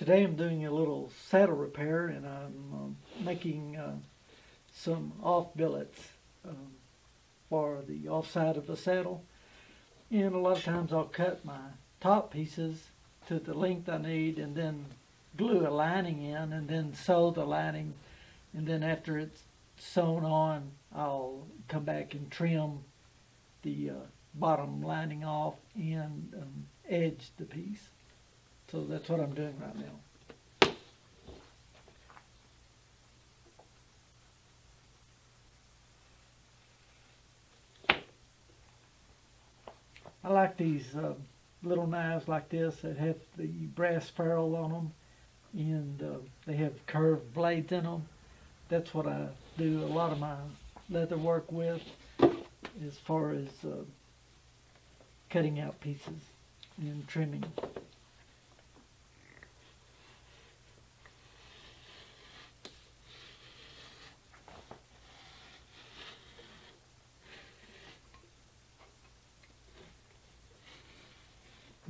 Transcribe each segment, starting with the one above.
Today I'm doing a little saddle repair, and I'm making some off billets for the off side of the saddle. And a lot of times I'll cut my top pieces to the length I need and then glue a lining in and then sew the lining, and then after it's sewn on I'll come back and trim the bottom lining off and edge the piece. So that's what I'm doing right now. I like these little knives like this that have the brass ferrule on them, and they have curved blades in them. That's what I do a lot of my leather work with, as far as cutting out pieces and trimming.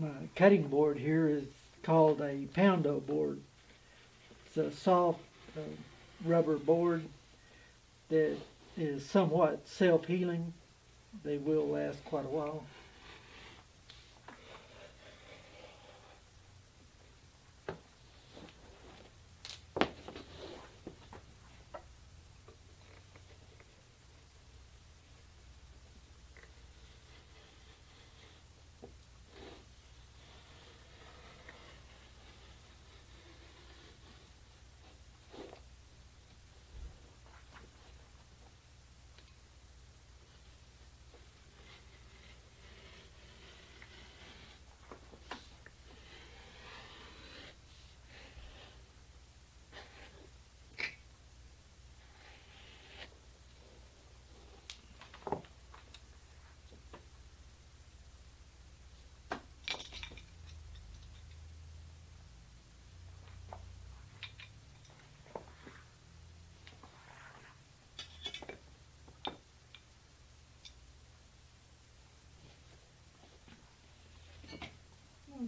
My cutting board here is called a poundo board. It's a soft rubber board that is somewhat self-healing. They will last quite a while.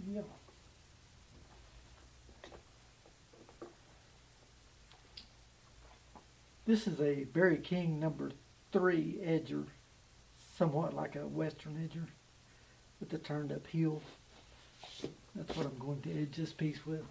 Yeah. This is a Berry King number 3 edger, somewhat like a Western edger with the turned up heel. That's what I'm going to edge this piece with.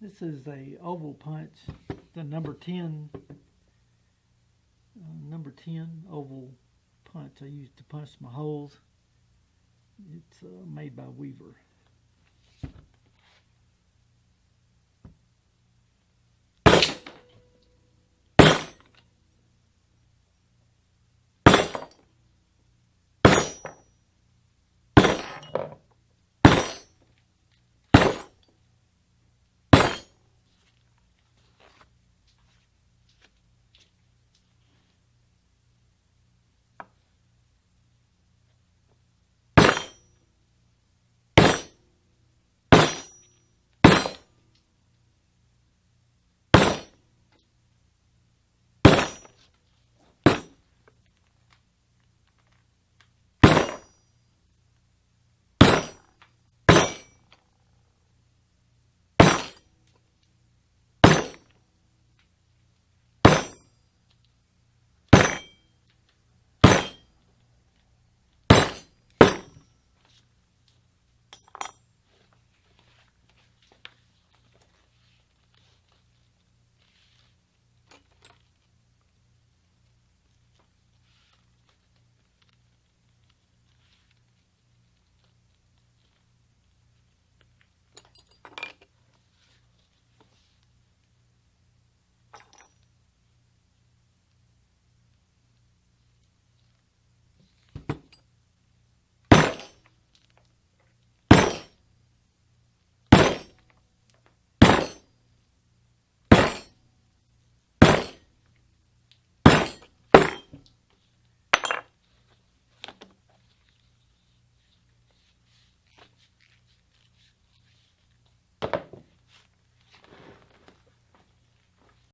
This is a oval punch, the number 10 oval punch I use to punch my holes. It's made by Weaver.